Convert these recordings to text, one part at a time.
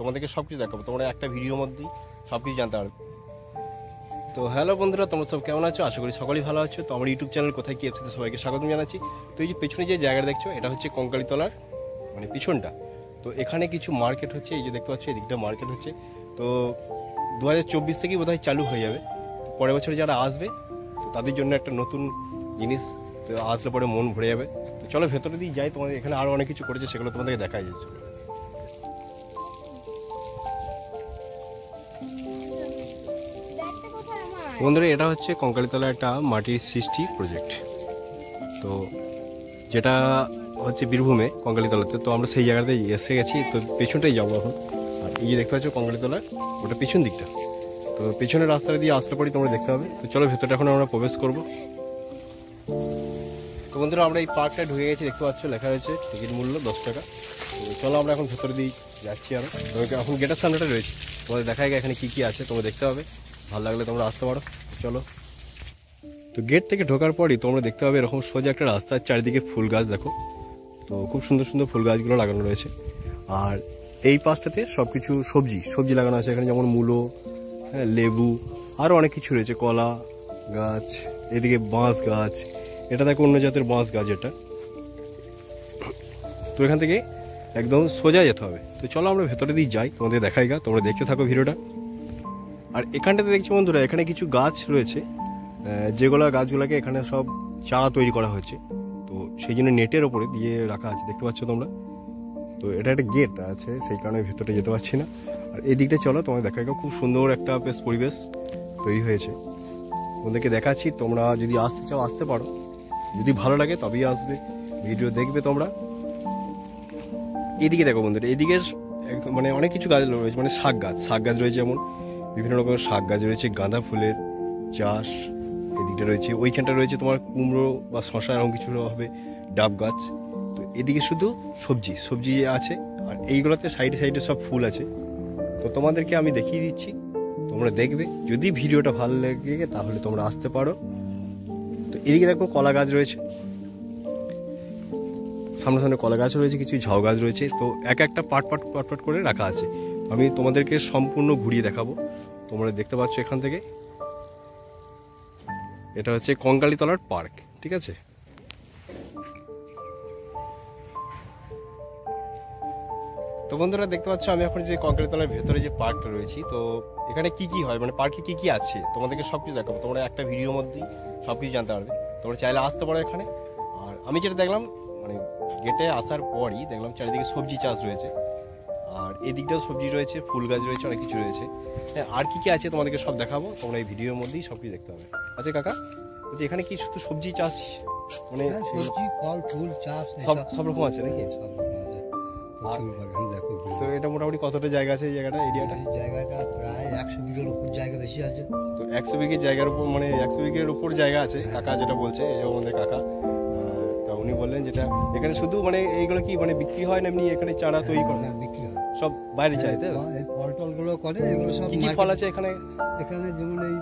তোমাদেরকে সব কিছু দেখাবো, তোমরা একটা ভিডিওর মধ্যেই সব কিছু জানতে পারবে। তো হ্যালো বন্ধুরা, তোমরা সব কেমন আছো? আশা করি সকলেই ভালো আছো। তো আমার ইউটিউব চ্যানেল কোথায় কি এফসিতে সবাইকে স্বাগতম জানাচ্ছি। তো এই যে পেছনে যে জায়গাটা দেখছো, এটা হচ্ছে কঙ্কালীতলার মানে পিছনটা। তো এখানে কিছু মার্কেট হচ্ছে, এই যে দেখতে পাচ্ছ এদিকটা মার্কেট হচ্ছে। তো 2024 থেকেই বোধহয় চালু হয়ে যাবে। পরের বছর যারা আসবে তো তাদের জন্য একটা নতুন জিনিস, তো আসলে পরে মন ভরে যাবে। তো চলো ভেতরে দিয়ে যাই, তোমাদের এখানে আরও অনেক কিছু করেছে, সেগুলো তোমাদেরকে দেখাই যাচ্ছে। বন্ধুরা, এটা হচ্ছে কঙ্কালীতলা একটা মাটির সৃষ্টি প্রজেক্ট, তো যেটা হচ্ছে বীরভূমে কঙ্কালীতলাতে। তো আমরা সেই জায়গাতে এসে গেছি, তো পেছনটাই যাবো এখন। আর এই যে দেখতে পাচ্ছ কঙ্কালীতলা, ওটা পেছন দিকটা। তো পেছনের রাস্তাটা দিয়ে আসলে পরেই তোমরা দেখতে হবে। তো চলো ভেতরটা এখন আমরা প্রবেশ করব। তো বন্ধুরা, আমরা এই পার্কটা ঢুকে গেছি, দেখতে পাচ্ছ লেখা রয়েছে টিকিট মূল্য 10 টাকা। তো চলো আমরা এখন ভেতরে দিয়ে যাচ্ছি। আরও এখন গেটের সামনেটা রয়েছে, তোমাদের দেখায় এখানে কী কী আছে তোমরা দেখতে হবে। ভালো লাগলে তোমরা আসতে পারো। চলো। তো গেট থেকে ঢোকার পরই তোমরা দেখতে পাবে এরকম সোজা একটা রাস্তার চারিদিকে ফুল গাছ দেখো। তো খুব সুন্দর সুন্দর ফুল গাছগুলো লাগানো রয়েছে। আর এই পাশটাতে সব কিছু সবজি লাগানো আছে এখানে, যেমন মূলো, হ্যাঁ, লেবু, আরও অনেক কিছু রয়েছে, কলা গাছ, এদিকে বাঁশ গাছ। এটা দেখো অন্য জাতের বাঁশ গাছ এটা। তো এখান থেকে একদম সোজা যেতে হবে। তো চলো আমরা ভেতরে দিয়ে যাই, তোমাদের দেখাই গা, তোমরা দেখতে থাকো ভিডিওটা। আর এখানটাতে দেখছি বন্ধুরা, এখানে কিছু গাছ রয়েছে, যেগুলো গাছগুলোকে এখানে সব চারা তৈরি করা হয়েছে। তো সেই জন্য নেটের ওপরে দিয়ে রাখা আছে, দেখতে পাচ্ছ তোমরা। তো এটা একটা গেট আছে, সেই কারণে ভেতরে যেতে পারছি না। আর এই দিকটা চলো, তোমাদের দেখা খুব সুন্দর একটা বেশ পরিবেশ তৈরি হয়েছে, তোমাদেরকে দেখাচ্ছি। তোমরা যদি আসতে চাও আসতে পারো, যদি ভালো লাগে তবেই আসবে, ভিডিও দেখবে তোমরা। এদিকে দেখো বন্ধুরা, এদিকে মানে অনেক কিছু গাছ রয়েছে, মানে শাক গাছ রয়েছে, যেমন বিভিন্ন রকমের শাক গাছ রয়েছে, গাঁদা ফুলের চাষ এদিকটা রয়েছে। ওইখানটা রয়েছে তোমার কুমড়ো বা শশা এরকম কিছু হবে, ডাব গাছ। তো এদিকে শুধু সবজি আছে, আর এইগুলোতে সাইডে সব ফুল আছে। তো তোমাদেরকে আমি দেখিয়ে দিচ্ছি, তোমরা দেখবে। যদি ভিডিওটা ভালো লাগে তাহলে তোমরা আসতে পারো। তো এদিকে দেখো কলা গাছ রয়েছে, সামনে কলা গাছ রয়েছে, কিছু ঝাউ গাছ রয়েছে। তো একটা পাট করে রাখা আছে। আমি তোমাদেরকে সম্পূর্ণ ঘুরিয়ে দেখাবো। তোমরা দেখতে পাচ্ছ এখান থেকে, এটা হচ্ছে কঙ্কালীতলার পার্ক, ঠিক আছে। তো বন্ধুরা দেখতে পাচ্ছ আমি এখন যে কঙ্কালীতলার ভেতরে যে পার্কটা রয়েছি, তো এখানে কি হয়, মানে পার্কে কি আছে তোমাদেরকে সব কিছু দেখাবো। তোমরা একটা ভিডিওর মধ্যেই সব কিছু জানতে পারবে, তোমরা চাইলে আসতে পারো এখানে। আর আমি যেটা দেখলাম, মানে গেটে আসার পরই দেখলাম চারিদিকে সবজি চাষ রয়েছে, আর এদিকটাও সবজি রয়েছে, ফুল গাছ রয়েছে, অনেক কিছু রয়েছে। হ্যাঁ, আর কি আছে তোমাদেরকে সব দেখাবো, তোমরা এই ভিডিওর মধ্যেই সব কিছু দেখতে হবে। আচ্ছা কাকা, বলছি এখানে কি শুধু সবজি চাষ, মানে সবজি ফল ফুল চাষ সব রকম আছে নাকি? তো এটা মোটামুটি কতটা জায়গা আছে এই জায়গাটা, এরিয়াটা? জায়গাটা প্রায় 100 বিঘার উপর জায়গা বেশি আছে। তো 100 বিঘের জায়গার উপর, মানে 100 বিঘের উপর জায়গা আছে কাকা যেটা বলছে, এই আমাদের কাকা। তা উনি বললেন যেটা এখানে শুধু মানে এইগুলো কি মানে বিক্রি হয় না, এমনি এখানে চারা তৈরি করে বিক্রি হয়, সব বাইরে যায়? তাই এই ফল টলগুলো করে, এগুলো সব কি ফল আছে এখানে? এখানে যেমন এই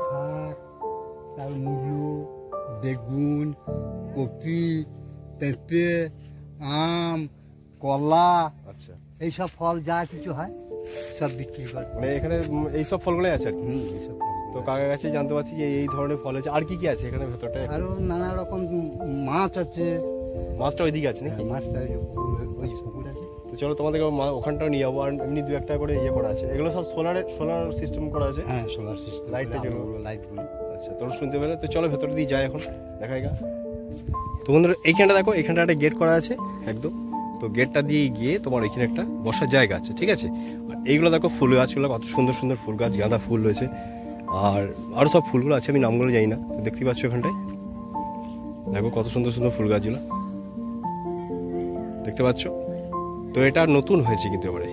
শাক, তারপর মূলো, বেগুন, কপি, পেঁপে, আম, কলা, আচ্ছা, এইসব ফল যা কিছু হয় সব বিক্রি করে। মানে এখানে এইসব ফলগুলোই আছে আর কি। এইসব তো কাকার কাছে জানতে পারছি যে এই ধরনের ফল আছে। আর কি আছে এখানে ভেতরটা? আরো নানা রকম মাছ আছে। মাছটা ওইদিকে আছে নাকি? মাছটা ওই পুকুর আছে। তো চলো তোমাদেরকে ওখানটাও নিয়ে যাবো। আর এমনি 2-1টা করে করা আছে, এগুলো সব সোলার সিস্টেম করা আছে। হ্যাঁ, সোলার সিস্টেম, লাইটটা জ্বলবে, লাইটগুলো। আচ্ছা, তোমরা শুনতে পেলে। তো চলো ভেতরে দিয়ে যাই এখন, দেখাই গা। তো বন্ধুরা এইখানটা দেখো, এখানটা একটা গেট করা আছে একদম। তো গেটটা দিয়ে গিয়ে তোমার এখানে একটা বসার জায়গা আছে, ঠিক আছে। আর এইগুলো দেখো ফুল গাছগুলো, কত সুন্দর সুন্দর ফুল গাছ, গাঁদা ফুল রয়েছে, আর আরও সব ফুলগুলো আছে, আমি নামগুলো জানি না। তো দেখতে পাচ্ছ এখানটায় দেখো কত সুন্দর সুন্দর ফুল গাছগুলো দেখতে পাচ্ছ। তো এটা নতুন হয়েছে কিন্তু এবারে,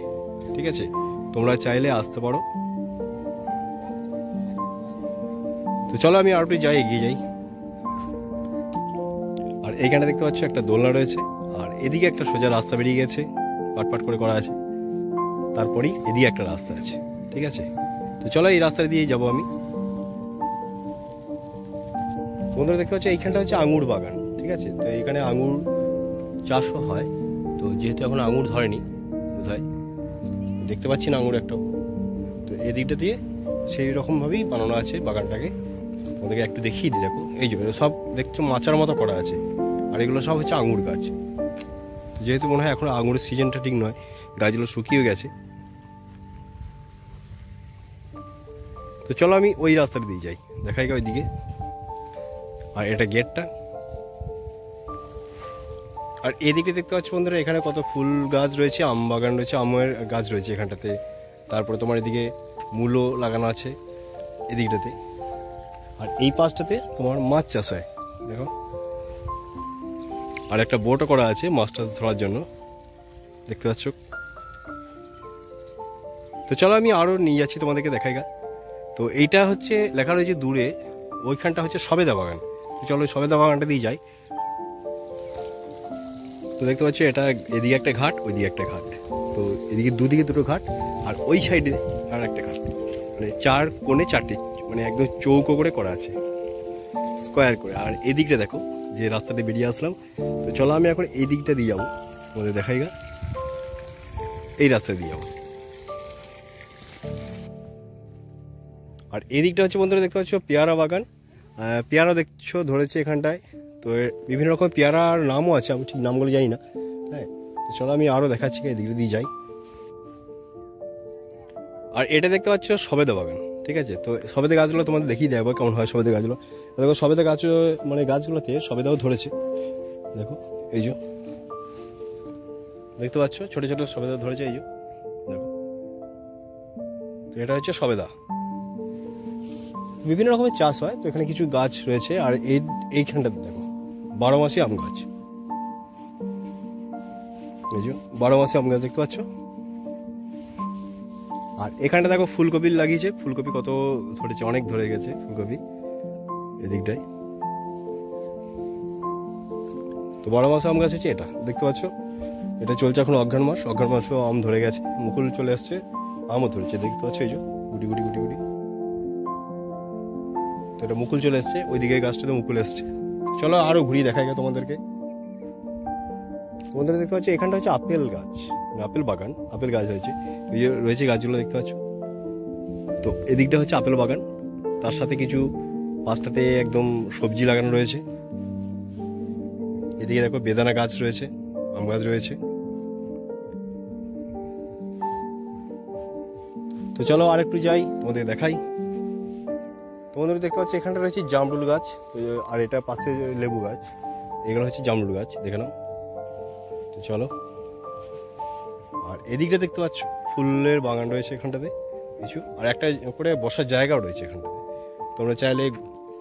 ঠিক আছে। তোমরা চাইলে আসতে পারো। তো চলো আমি আর একটু এগিয়ে যাই। আর এইখানে দেখতে পাচ্ছ একটা দোলনা রয়েছে, আর এদিকে একটা সোজা রাস্তা বেরিয়ে গেছে, পাট করে করা আছে। তারপরেই এদিকে একটা রাস্তা আছে, ঠিক আছে। তো চলো এই রাস্তা দিয়ে যাবো আমি। বন্ধুরা দেখতে পাচ্ছ এইখানটা হচ্ছে আঙুর বাগান, ঠিক আছে। তো এইখানে আঙুর চাষও হয়। তো যেহেতু এখন আঙুর ধরেনি বোধহয়, দেখতে পাচ্ছি না আঙুর একটাও। তো এদিকটা দিয়ে সেই রকমভাবেই বানানো আছে বাগানটাকে। তোমাদেরকে একটু দেখিয়ে দিই, দেখো এই যে সব দেখছো মাচার মতো করা আছে, আর এগুলো সব হচ্ছে আঙুর গাছ। যেহেতু মনে হয় এখন আঙুরের সিজনটা ঠিক নয়, গাছগুলো শুকিয়ে গেছে। তো চলো আমি ওই রাস্তাটা দিয়ে যাই, দেখাই ওই দিকে। আর এটা গেটটা। আর এদিকে দেখতে পাচ্ছ বন্ধুরা, এখানে কত ফুল গাছ রয়েছে, আম বাগান রয়েছে, আমের গাছ রয়েছে এখানটাতে। তারপরে তোমার এদিকে মূলো লাগানো আছে এদিকটাতে। আর এই পাশটাতে তোমার মাছ চাষ হয়, দেখো। আর একটা বোটও করা আছে মাছ টাছ ধরার জন্য, দেখতে পাচ্ছ। তো চলো আমি আরও নিয়ে যাচ্ছি তোমাদেরকে, দেখাই গা। তো এইটা হচ্ছে লেখা রয়েছে দূরে, ওইখানটা হচ্ছে সবেদা বাগান। তো চলো সবেদা বাগানটা দিয়ে যাই। তো দেখতে পাচ্ছ এটা এদিকে একটা ঘাট, ওইদিকে একটা ঘাট। তো এদিকে দুদিকে দুটো ঘাট, আর ওই সাইডে আর একটা ঘাট। মানে 4 কোণে 4টি, মানে একদম চৌকো করে করা আছে, স্কোয়ার করে। আর এদিকটা দেখো যে রাস্তাতে বেরিয়ে আসলাম। তো চলো আমি এখন এই দিকটা দিয়ে যাবো, তোমাদের দেখাই গা। এই রাস্তা দিয়ে যাবো। আর এদিকটা হচ্ছে বন্ধুরা দেখতে পাচ্ছ পেয়ারা বাগান। পেয়ারা দেখছো ধরেছে এখানটায়। তো বিভিন্ন রকম পেয়ারার নামও আছে, আমি ঠিক নামগুলো জানি না। হ্যাঁ, তো চলো আমি আরও দেখাচ্ছি, এদিকে দিয়ে যাই। আর এটা দেখতে পাচ্ছ সবেদা বাগান, ঠিক আছে। তো সবেদা গাছগুলো তোমাদের দেখিয়ে দেবো কেমন হয় সবেদা গাছগুলো। দেখো সবেদা গাছ, মানে গাছগুলোতে সবেদাও ধরেছে, দেখো এই যে দেখতে পাচ্ছ ছোটো ছোটো সবেদা ধরেছে, এই যে দেখো। তো এটা হচ্ছে সবেদা। বিভিন্ন রকমের চাষ হয়, তো এখানে কিছু গাছ রয়েছে। আর এইখানটাতে দেখো 12 মাসি আম গাছ, এই যে 12 মাসি আম গাছ দেখতে পাচ্ছ। আর এখানটা দেখো ফুলকপি লাগিয়েছে, ফুলকপি কত ধরেছে, অনেক ধরে গেছে ফুলকপি এদিকটায়। তো 12 মাসে আম গাছ হচ্ছে এটা, দেখতে পাচ্ছ। এটা চলছে এখন অঘ্রাণ মাস, অঘ্রাণ মাসও আম ধরে গেছে, মুকুল চলে আসছে, আমও ধরেছে, দেখতে পাচ্ছ এই যে গুটি গুটি গুটি গুটি। তো এটা মুকুল চলে এসছে, ওইদিকে গাছটাতে মুকুল এসছে। চলো আরো ঘুরিয়ে দেখা যায় তোমাদেরকে। তোমাদের দেখতে পাচ্ছ এখানটা হচ্ছে আপেল গাছ, আপেল বাগান, আপেল গাছ হয়েছে, এই যে রয়েছে গাছগুলো দেখতে পাচ্ছ। তো এদিকটা হচ্ছে আপেল বাগান, তার সাথে কিছু পাশটাতে একদম সবজি লাগানো রয়েছে। এদিকে দেখো বেদানা গাছ রয়েছে, আম গাছ রয়েছে। তো চলো আরেকটু যাই, তোমাদের দেখাই। তোমাদের দেখতে পাচ্ছ এখানটা রয়েছে জামরুল গাছ, আর এটা পাশে লেবু গাছ, এগুলো হচ্ছে জামরুল গাছ, দেখে নাও। তো চলো, আর এদিকটা দেখতে পাচ্ছ ফুলের বাগান রয়েছে এখানটাতে কিছু, আর একটা করে বসার জায়গাও রয়েছে এখানটাতে। তোমরা চাইলে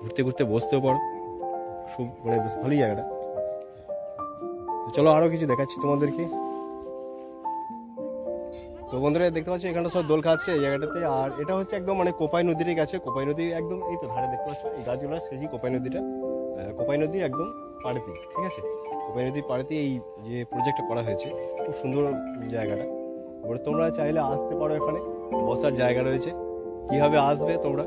ঘুরতে ঘুরতে বসতেও পারো, খুব মানে বেশ ভালোই জায়গাটা। তো চলো আরও কিছু দেখাচ্ছি তোমাদেরকে। তো বন্ধুরা দেখতে পাচ্ছ এখানটা সব দোল খাচ্ছে এই জায়গাটাতে। আর এটা হচ্ছে একদম মানে কোপাই নদীর কাছে, কোপাই নদী একদম এই তো ধারে দেখতে পাচ্ছ এই গাছগুলো, সেই কোপাই নদীটা, কোপাই নদীর একদম পাড়েতে, ঠিক আছে। কোপাই নদীর পাড়েতে এই যে প্রজেক্টটা করা হয়েছে, খুব সুন্দর জায়গাটা। এবার তোমরা চাইলে আসতে পারো, এখানে বসার জায়গা রয়েছে। কীভাবে আসবে তোমরা,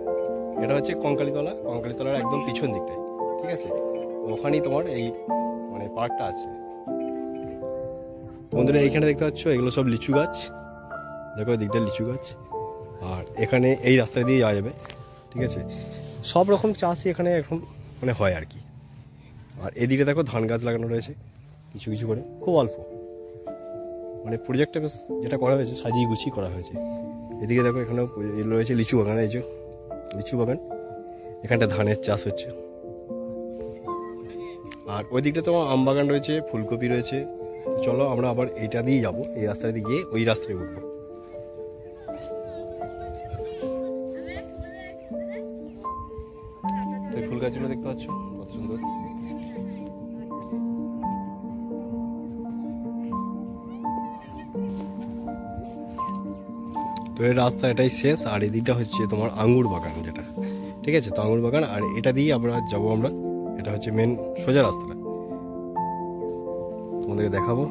এটা হচ্ছে কঙ্কালীতলা, কঙ্কালীতলার একদম পিছন দিকটায়, ঠিক আছে। ওখানেই তোমার এই মানে পার্কটা আছে। বন্ধুরা এইখানে দেখতে পাচ্ছ এগুলো সব লিচু গাছ, দেখো দিকটা লিচু গাছ। আর এখানে এই রাস্তা দিয়ে যাওয়া যাবে, ঠিক আছে। সব রকম চাষই এখানে এখন মানে হয় আর কি। আর এদিকে দেখো ধান গাছ লাগানো রয়েছে কিছু কিছু করে, খুব অল্প, মানে প্রজেক্টটা বেশ যেটা করা হয়েছে সাজিয়ে গুছিয়ে করা হয়েছে। এদিকে দেখো এখানেও রয়েছে লিচু বাগান, এই যে লিচু বাগান, এখানটা ধানের চাষ হচ্ছে। আর ওই দিকটা তোমার আম বাগান রয়েছে, ফুলকপি রয়েছে। চলো আমরা আবার এইটা দিয়ে যাবো, এই রাস্তা দিয়ে গিয়ে ওই রাস্তায় উঠবো। তো ফুল গাছগুলো দেখতে পাচ্ছ কত সুন্দর। তো এই রাস্তা এটাই শেষ, আর এদিকটা হচ্ছে তোমার আঙ্গুর বাগান যেটা, ঠিক আছে। তো আঙ্গুর বাগান, আর এটা দিয়ে আমরা যাবো, আমরা এটা হচ্ছে মেন সোজা রাস্তাটা, তোমাদেরকে দেখাবো।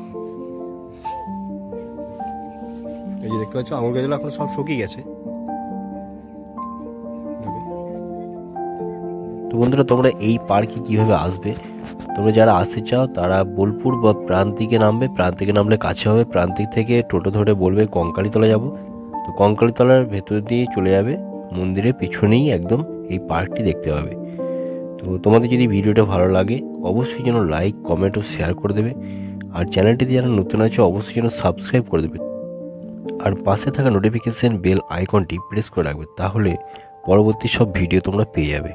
এই যে দেখতে পাচ্ছ আঙুর গাছগুলো এখন সব শুকিয়ে গেছে। তো বন্ধুরা তোমরা এই পার্কে কিভাবে আসবে তোমরা যারা আসতে চাও তারা বোলপুর বা প্রান্তিকে নামবে, প্রান্তিকে নামলে কাছে হবে। প্রান্তিক থেকে টোটো ধরে বলবে কঙ্কালীতলা যাব, তো কঙ্কালীতলার ভেতর দিয়ে চলে যাবে, মন্দিরের পিছনেই একদম এই পার্কটি দেখতে পাবে। তো তোমাদের যদি ভিডিওটা ভালো লাগে অবশ্যই যেন লাইক, কমেন্ট ও শেয়ার করে দেবে। আর চ্যানেলটিতে যারা নতুন আছে অবশ্যই যেন সাবস্ক্রাইব করে দেবে, আর পাশে থাকা নোটিফিকেশন বেল আইকনটি প্রেস করে রাখবে, তাহলে পরবর্তী সব ভিডিও তোমরা পেয়ে যাবে।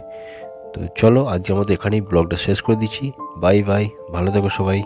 তো চলো আজকের মতো এখানেই ব্লগটা শেষ করে দিচ্ছি। বাই বাই, ভালো থেকো সবাই।